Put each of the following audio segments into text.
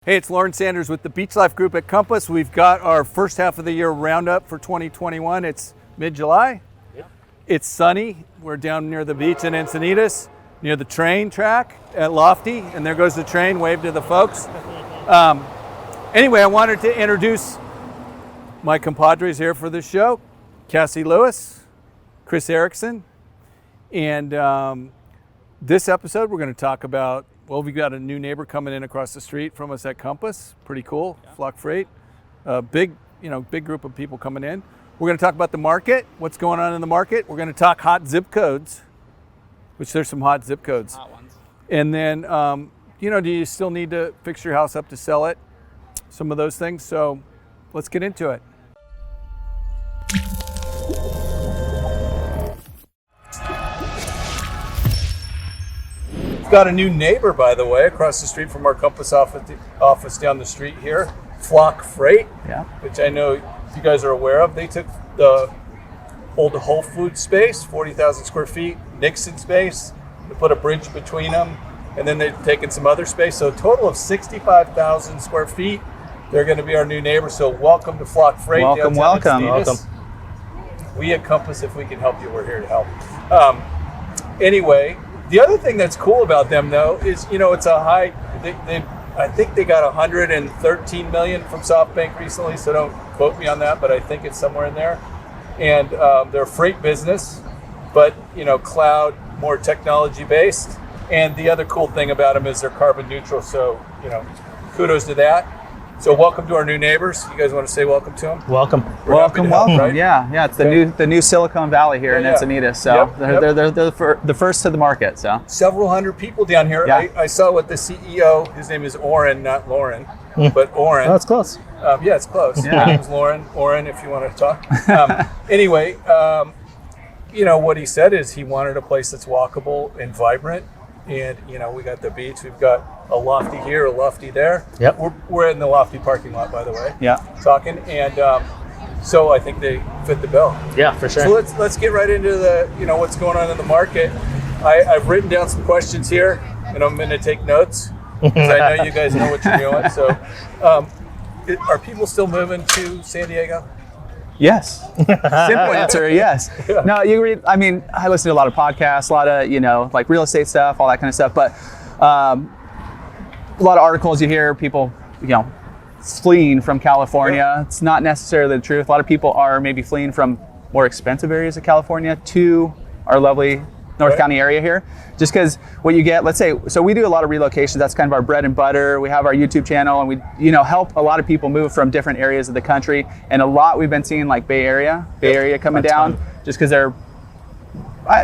Hey, it's Loren Sanders with the Beach Life Group at Compass. We've got our first half of the year roundup for 2021. It's mid-July. Yeah. It's sunny. We're down near the beach in Encinitas, near the train track at Lofty, and there goes the train. Wave to the folks. Anyway, I wanted to introduce my compadres here for this show, Cassidy Lewis, Chris Erickson, and this episode we're going to talk about, well, we've got a new neighbor coming in across the street from us at Compass. Pretty cool. Yeah. Flock Freight. Big group of people coming in. We're going to talk about the market, what's going on in the market. We're going to talk hot zip codes, which there's some hot zip codes. Hot ones. And then, do you still need to fix your house up to sell it? Some of those things. So let's get into it. Got a new neighbor, by the way, across the street from our Compass office down the street here, Flock Freight, which I know you guys are aware of. They took the old Whole Foods space, 40,000 square feet, Nixon space. They put a bridge between them, and then they've taken some other space. So a total of 65,000 square feet. They're going to be our new neighbor. So welcome to Flock Freight. Welcome. We at Compass, if we can help you, we're here to help. Anyway. The other thing that's cool about them, though, is, it's a high, I think they got $113 million from SoftBank recently, so don't quote me on that, but I think it's somewhere in there. And they're a freight business, but, cloud, more technology-based. And the other cool thing about them is they're carbon neutral, so, kudos to that. So welcome to our new neighbors. You guys want to say welcome to them? Welcome. Welcome. Right? Yeah. It's the new Silicon Valley here in Encinitas. So they're the first to the market. So several hundred people down here. Yeah. I saw what the CEO. His name is Oren, not Lauren, but Oren. Oh, it's close. It's close. Yeah. My name's Lauren. Oren, if you want to talk. Anyway, what he said is he wanted a place that's walkable and vibrant. And, we got the beach. We've got a Lofty here, a Lofty there. Yep. We're in the Lofty parking lot, by the way. Yeah. Talking. And so I think they fit the bill. Yeah, for sure. So let's get right into the, what's going on in the market. I've written down some questions here, and I'm going to take notes because I know you guys know what you're doing. So are people still moving to San Diego? Yes. Simple answer, yes. Yeah. No, I listen to a lot of podcasts, a lot of, like real estate stuff, all that kind of stuff. But a lot of articles you hear people, fleeing from California. Yeah. It's not necessarily the truth. A lot of people are maybe fleeing from more expensive areas of California to our lovely North County area here. Just because what you get, let's say, so we do a lot of relocations. That's kind of our bread and butter. We have our YouTube channel, and we, help a lot of people move from different areas of the country. And a lot we've been seeing like Bay Area coming down, just because they're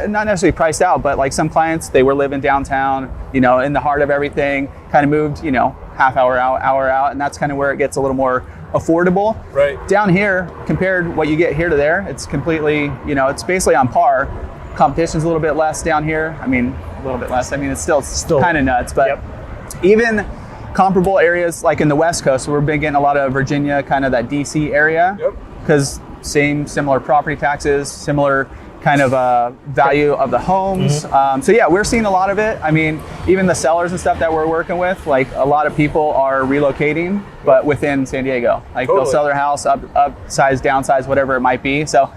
not necessarily priced out, but like some clients, they were living downtown, in the heart of everything, kind of moved, half hour out, and that's kind of where it gets a little more affordable. Right. Down here, compared what you get here to there, it's completely, it's basically on par. Competition's a little bit less down here. A little bit less. It's still kind of nuts, but even comparable areas like in the West Coast, we're big in a lot of Virginia, kind of that DC area, because similar property taxes, similar kind of value of the homes. So we're seeing a lot of it. Even the sellers and stuff that we're working with, like a lot of people are relocating, but within San Diego. Like They'll sell their house, upsize, downsize, whatever it might be. So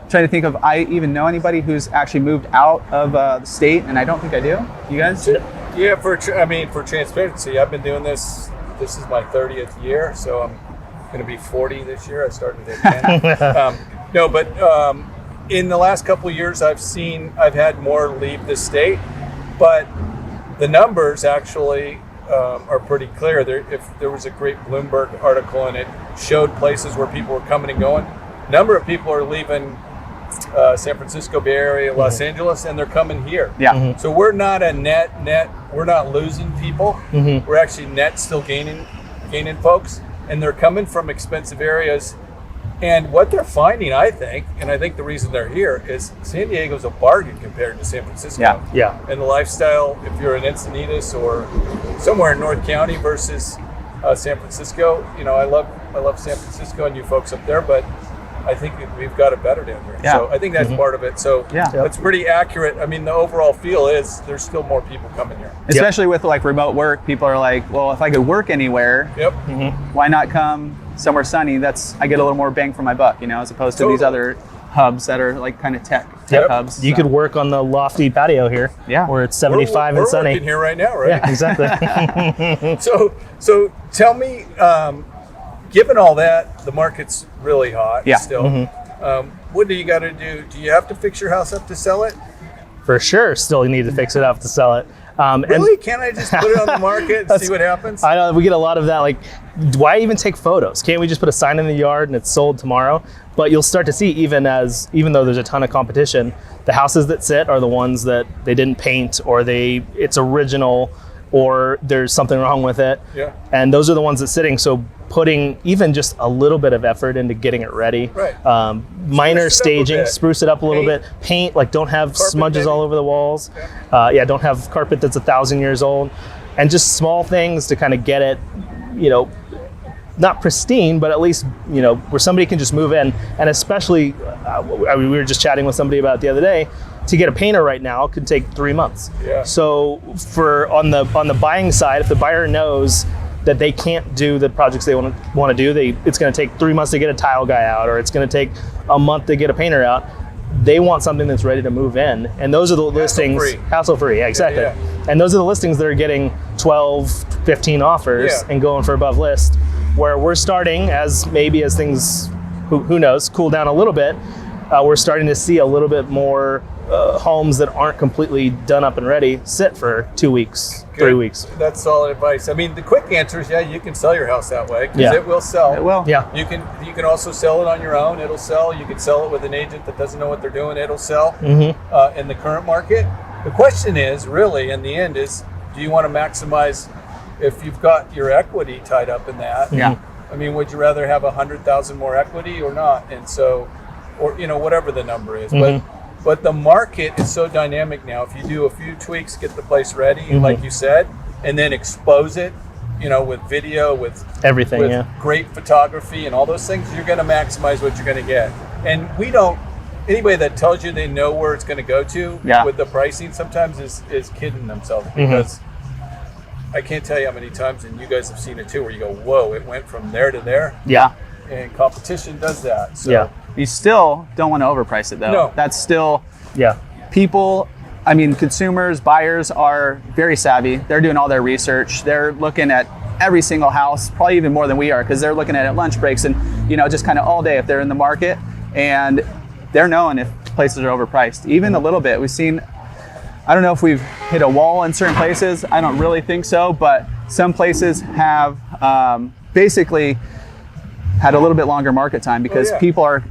trying to think of, I even know anybody who's actually moved out of the state, and I don't think I do. You guys? Yeah, for transparency, I've been doing this. This is my 30th year, so I'm going to be 40 this year. I started at 10. In the last couple of years, I've had more leave the state, but the numbers actually are pretty clear. If there was a great Bloomberg article, and it showed places where people were coming and going. Number of people are leaving San Francisco, Bay Area, Los Angeles, and they're coming here. Yeah. Mm-hmm. So we're not a net. We're not losing people. Mm-hmm. We're actually net still gaining folks, and they're coming from expensive areas. And what they're finding, I think the reason they're here is San Diego's a bargain compared to San Francisco. Yeah. And the lifestyle, if you're in Encinitas or somewhere in North County versus San Francisco, I love San Francisco and you folks up there, but I think we've got it better down here. Yeah. So I think that's part of it. So Yeah. that's pretty accurate. I mean, the overall feel is there's still more people coming here. Especially with like remote work, people are like, well, if I could work anywhere, Yep. why not come somewhere sunny? I get a little more bang for my buck, as opposed to these other hubs that are like kind of tech hubs. You could work on the lofty patio here, where it's 75 and sunny. We're working here right now, right? Yeah, exactly. So tell me, given all that, the market's really hot still. What do you got to do? Do you have to fix your house up to sell it? For sure, still you need to fix it up to sell it. Really? Can't I just put it on the market and see what happens? I know we get a lot of that. Like, why even take photos? Can't we just put a sign in the yard and it's sold tomorrow? But you'll start to see, even though there's a ton of competition, the houses that sit are the ones that they didn't paint, or it's original, or there's something wrong with it. Yeah. And those are the ones that's sitting. So putting even just a little bit of effort into getting it ready. Right. Minor staging, spruce it up a little bit. Paint, like don't have smudges all over the walls. Don't have carpet that's 1,000 years old. And just small things to kind of get it, not pristine, but at least, where somebody can just move in. And especially, we were just chatting with somebody about it the other day, to get a painter right now could take 3 months. Yeah. So on the buying side, if the buyer knows that they can't do the projects they want to do, it's going to take 3 months to get a tile guy out, or it's going to take a month to get a painter out. They want something that's ready to move in, and those are the listings. Hassle-free, yeah, exactly. Yeah. And those are the listings that are getting 12, 15 offers and going for above list. Where we're starting, as things, who knows, cool down a little bit, we're starting to see a little bit more homes that aren't completely done up and ready sit for 2 weeks, 3 weeks. That's solid advice. I mean, the quick answer is you can sell your house that way, because it will sell. It will. Yeah. You can also sell it on your own. It'll sell. You can sell it with an agent that doesn't know what they're doing. It'll sell in the current market. The question is really, in the end, is do you want to maximize if you've got your equity tied up in that? Yeah. I mean, would you rather have 100,000 more equity or not? And so, or whatever the number is, but the market is so dynamic now. If you do a few tweaks, get the place ready, like you said, and then expose it, with video, with everything, with great photography and all those things, you're going to maximize what you're going to get. And anybody that tells you they know where it's going to go to with the pricing sometimes is kidding themselves, because I can't tell you how many times, and you guys have seen it too, where you go, whoa, it went from there to there. Yeah. And competition does that. So. You still don't want to overprice it though. No. That's still, people, consumers, buyers are very savvy. They're doing all their research. They're looking at every single house, probably even more than we are, because they're looking at it at lunch breaks and, just kind of all day if they're in the market, and they're knowing if places are overpriced. Even a little bit. We've seen, I don't know if we've hit a wall in certain places. I don't really think so, but some places have basically had a little bit longer market time because people are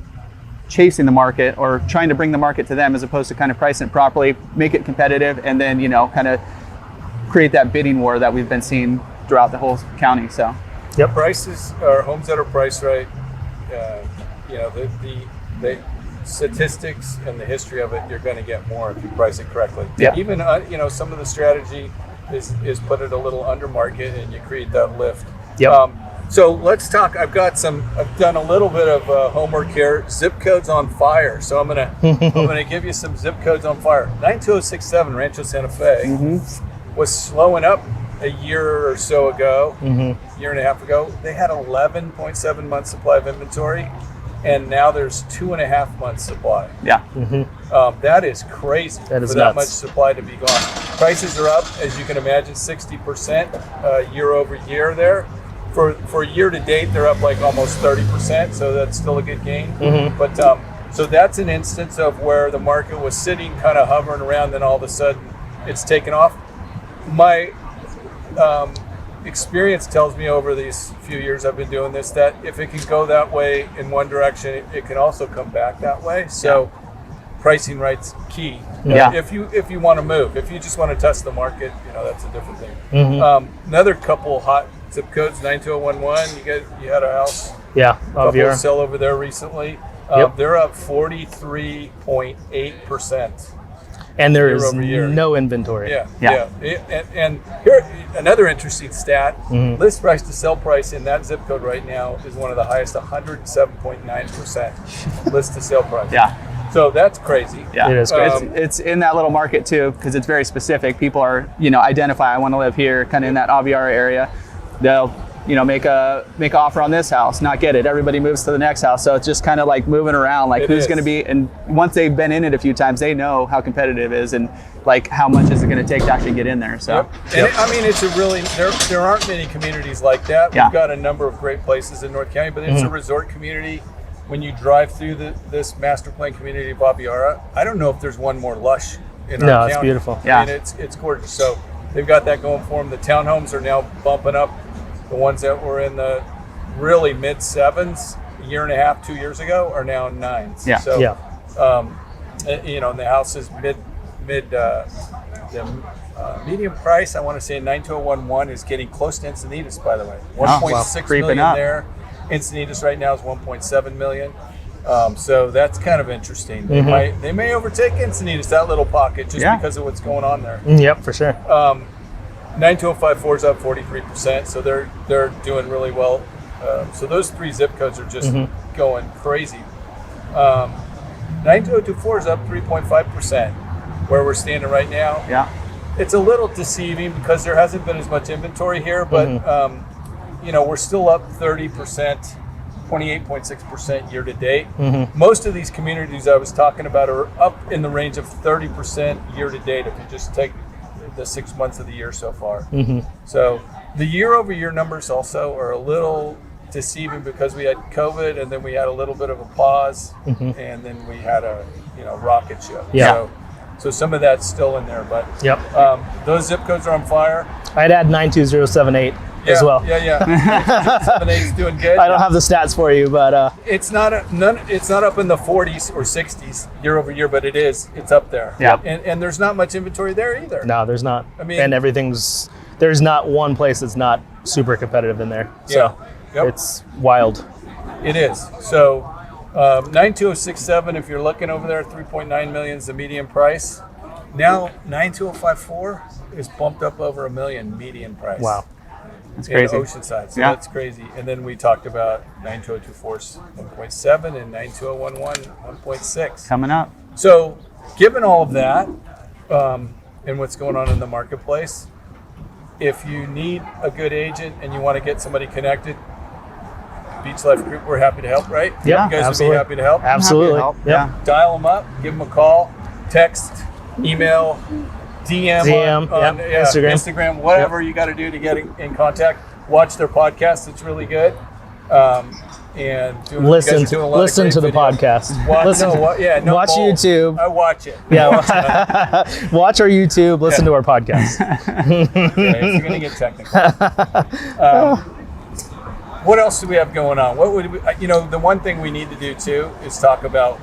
chasing the market or trying to bring the market to them, as opposed to kind of pricing it properly, make it competitive, and then, kind of create that bidding war that we've been seeing throughout the whole county. So, prices are homes that are priced right. The statistics and the history of it, you're going to get more if you price it correctly. Yeah. Even some of the strategy is put it a little under market, and you create that lift. Yep. So let's talk. I've done a little bit of homework here. Zip codes on fire. So I'm gonna give you some zip codes on fire. 92067 Rancho Santa Fe was slowing up a year or so ago, year and a half ago. They had 11.7 months supply of inventory, and now there's 2.5 months supply. Yeah. That is crazy. That is for that much supply to be gone. Prices are up, as you can imagine, 60% year over year there. For year to date, they're up like almost 30%, so that's still a good gain. But so that's an instance of where the market was sitting, kind of hovering around, then all of a sudden it's taken off. My experience tells me over these few years I've been doing this that if it can go that way in one direction, it can also come back that way. So pricing right's key. If you want to move, if you just want to test the market, that's a different thing. Another couple hot zip codes, 92011. You had a house. Yeah, couple sell over there recently. They're up 43.8%. And there year is over year. no inventory. Yeah. And here, another interesting stat, list price to sell price in that zip code right now is one of the highest, 107.9% list to sell price. Yeah. So that's crazy. Yeah, It is crazy. It's in that little market too, because it's very specific. People are, identify, I want to live here, kind of in that Aviara area. They'll, make a offer on this house, not get it. Everybody moves to the next house. So it's just kind of like moving around, like who's going to be, and once they've been in it a few times, they know how competitive it is and like how much is it going to take to actually get in there. So, And it's a really, there aren't many communities like that. Yeah. We've got a number of great places in North County, but it's a resort community. When you drive through this master plan community of Aviara, I don't know if there's one more lush in our No, county. it's beautiful. Yeah. I mean, it's gorgeous. So they've got that going for them. The townhomes are now bumping up. The ones that were in the really mid 7s a year and a half, 2 years ago are now 9s. Yeah. So, Yeah. and the house is medium price, I want to say 92011 is getting close to Encinitas, by the way. 1.6 Creeping million up. there. Encinitas right now is 1.7 million. So that's kind of interesting. They may overtake Encinitas, that little pocket, just because of what's going on there. Yep, for sure. 92054 is up 43%, so they're doing really well. So those 3 zip codes are just going crazy. 92024 is up 3.5%, where we're standing right now. yeah. It's a little deceiving because there hasn't been as much inventory here, but we're still up 30%, 28.6% year to date. Most of these communities I was talking about are up in the range of 30% year to date if you just take the 6 months of the year so far. So the year over year numbers also are a little deceiving because we had COVID and then we had a little bit of a pause and then we had a rocket show. Yeah. So some of that's still in there, but Yep. those zip codes are on fire. I'd add 92078 as well. Yeah. 7-8's doing good. I don't have the stats for you, but It's not It's not up in the 40s or 60s year over year, but it is. It's up there. Yeah. And there's not much inventory there either. no, there's not. I mean- and there's not one place that's not super competitive in there. So Yep. it's wild. It is. So 92067, if you're looking over there, 3.9 million is the median price. Now 92054 is bumped up over $1 million median price. Wow. That's In crazy. Oceanside, so Yeah. that's crazy. And then we talked about 92024's 1.7 and 92011 1.6. Coming up. So, given all of that and what's going on in the marketplace, if you need a good agent and you want to get somebody connected, Beach Life Group, we're happy to help, right? Yeah, You guys absolutely. would be happy to help. Absolutely. help. Yep. Yeah. Dial them up, give them a call, text, email, DM, on Instagram, whatever you got to do to get in contact. Watch their podcast; it's really good. And you guys are Listen doing a lot of listen great to the videos. podcast. Watch Watch bold. YouTube. I watch it. Yeah. Watch our YouTube. Listen to our podcast. You're going to get technical. What else do we have going on? What would we, the one thing we need to do too is talk about.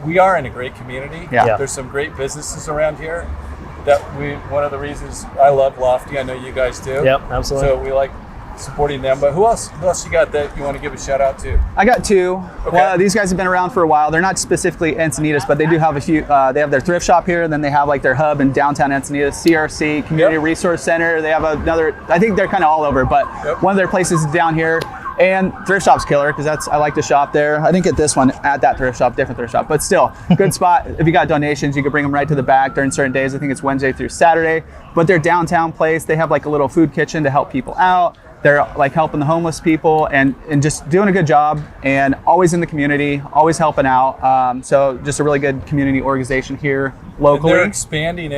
We are in a great community. Yeah. There's some great businesses around here. One of the reasons I love Lofty, I know you guys do. Yep, absolutely. So we like supporting them. But who else you got that you want to give a shout out to? I got 2. Okay. Well, these guys have been around for a while. They're not specifically Encinitas, but they do have a few. They have their thrift shop here, and then they have like their hub in downtown Encinitas, CRC, Community Yep. Resource Center. They have another, I think they're kind of all over, but one of their places is down here. And thrift shop's killer because I like to shop there. I didn't get this one at that thrift shop, different thrift shop, but still good spot. If you got donations, you can bring them right to the back during certain days. I think it's Wednesday through Saturday. But their downtown place, they have like a little food kitchen to help people out. They're like helping the homeless people and just doing a good job and always in the community, always helping out. So just a really good community organization here locally. And they're expanding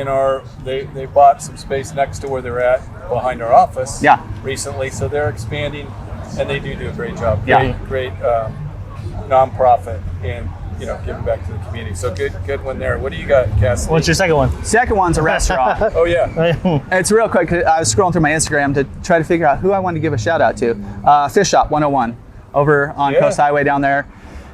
they bought some space next to where they're at behind our office. Yeah. Recently, so they're expanding. And they do a great job. Yeah. Great nonprofit and giving back to the community. So good one there. What do you got, Cassidy? What's your second one? Second one's a restaurant. Oh yeah. It's real quick. 'Cause I was scrolling through my Instagram to try to figure out who I wanted to give a shout out to. Fish Shop 101 over on Coast Highway down there.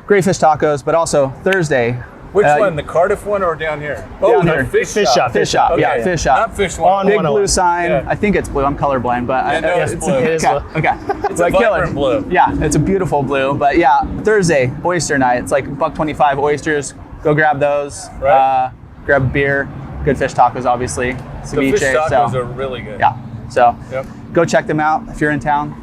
Great fish tacos, but also Thursday. Which one? The Cardiff one or down here? Down the here. Fish Fish shop. shop. Fish Shop, Okay. yeah, Fish Shop. Not Fish one. On Big 101. blue sign. Yeah. I think it's blue. I'm colorblind, but Yeah, no, it's blue. It is okay. blue. Okay. It's a vibrant blue. Yeah, it's a beautiful blue. But yeah, Thursday oyster night. It's like $1.25 oysters. Go grab those. Right. grab a beer. Good fish tacos, obviously. The Ceviche, fish tacos so, are really good. yeah. So Yep. go check them out if you're in town.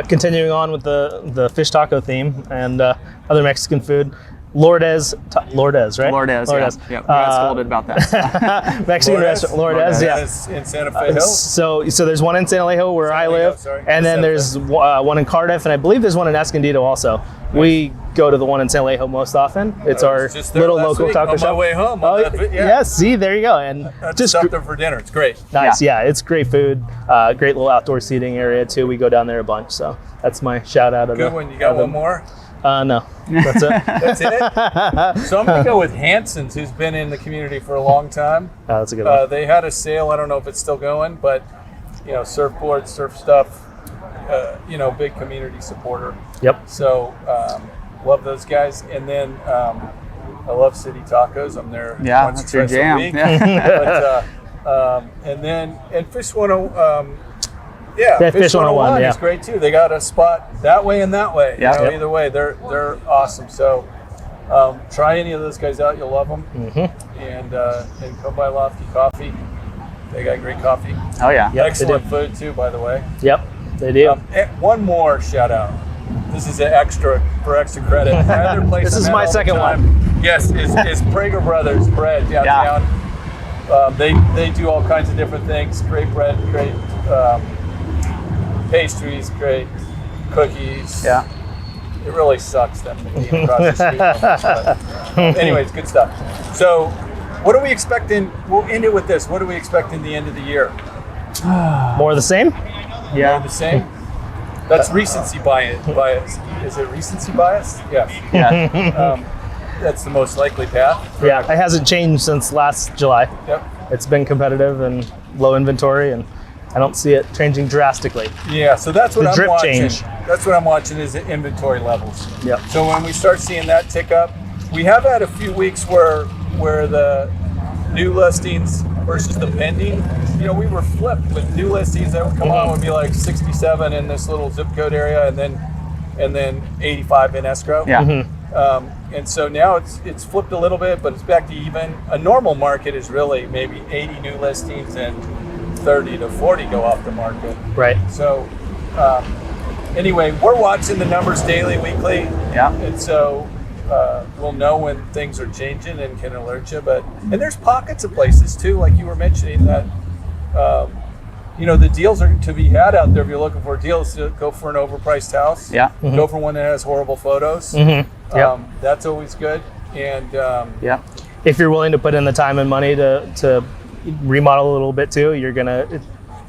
Continuing on with the fish taco theme and other Mexican food, Lourdes, right? Lourdes. Yeah. We got scolded about that. Mexican restaurant, Lourdes, yeah. In Santa Fe Hills. So there's one in San Alejo where I Alejo, live, sorry. and then Santa there's one in Cardiff, and I believe there's one in Escondido also. We go to the one in San Alejo most often. It's I our was just there little last local week taco on shop. my way home. Oh, Yeah. yeah. See, there you go, and I just stopped there for dinner. It's great. nice. Yeah, it's great food. Great little outdoor seating area too. We go down there a bunch, so that's my shout out of Good one. You got one more? No, that's it. That's it? So I'm going to go with Hanson's, who's been in the community for a long time. That's a good one. They had a sale. I don't know if it's still going, but, surfboards, surf stuff, big community supporter. Yep. So love those guys. And then I love City Tacos. I'm there Yeah, once that's or your twice a jam. week. Yeah. And Fish 101, Fish 101 is great too. They got a spot that way and that way. Yeah. Yep. Either way, they're awesome. So try any of those guys out. You'll love them. Mm-hmm. And come by Lofty Coffee. They got great coffee. Oh yeah. Yep, Excellent they food too, by the way. Yep, they do. And one more shout out. This is an extra credit. My other place This I'm is at my all the second time, Yes, is Prager Brothers Bread downtown. They do all kinds of different things. Great bread, great pastries, great cookies. Yeah. It really sucks them being across the street from us, but anyways, good stuff. So what are we expecting? We'll end it with this. What do we expect in the end of the year? More of the same? More of the same? That's recency bias. Is it recency bias? Yes. Yeah. That's the most likely path. Yeah, it hasn't changed since last July. Yep. It's been competitive and low inventory, and I don't see it changing drastically. Yeah, so that's what The I'm drip watching. change. That's what I'm watching is the inventory levels. Yep. So when we start seeing that tick up, we have had a few weeks where the new listings versus the pending, we were flipped with new listings that would come on would be like 67 in this little zip code area and then 85 in escrow. Yeah. And so now it's flipped a little bit, but it's back to even. A normal market is really maybe 80 new listings and 30 to 40 go off the market. Right. So anyway, we're watching the numbers daily, weekly. Yeah. And so we'll know when things are changing and can alert you. And there's pockets of places too, like you were mentioning, that the deals are to be had out there. If you're looking for deals, to go for an overpriced house. Yeah. Go for one that has horrible photos. Yep. That's always good. And Yeah. If you're willing to put in the time and money to remodel a little bit too, you're gonna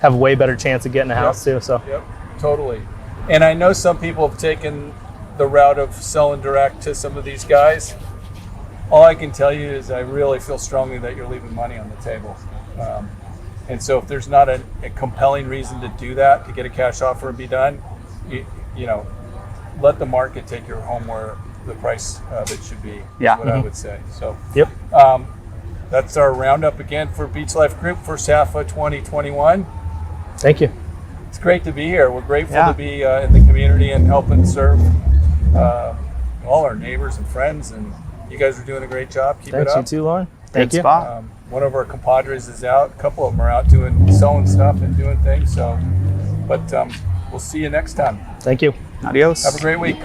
have a way better chance of getting a house too. So Yep, totally. And I know some people have taken the route of selling direct to some of these guys. All I can tell you is I really feel strongly that you're leaving money on the table. And so if there's not a compelling reason to do that, to get a cash offer and be done, let the market take your home where the price of it should be, Yeah. is what I would say. So yep. that's our roundup again for Beach Life Group for SAFA 2021. Thank you. It's great to be here. We're grateful Yeah. to be in the community and helping serve all our neighbors and friends. And you guys are doing a great job. Keep Thanks it you up. too, Lauren. Thank Good you. spot. One of our compadres is out. A couple of them are out selling stuff and doing things. So, but we'll see you next time. Thank you. Adios. Have a great week.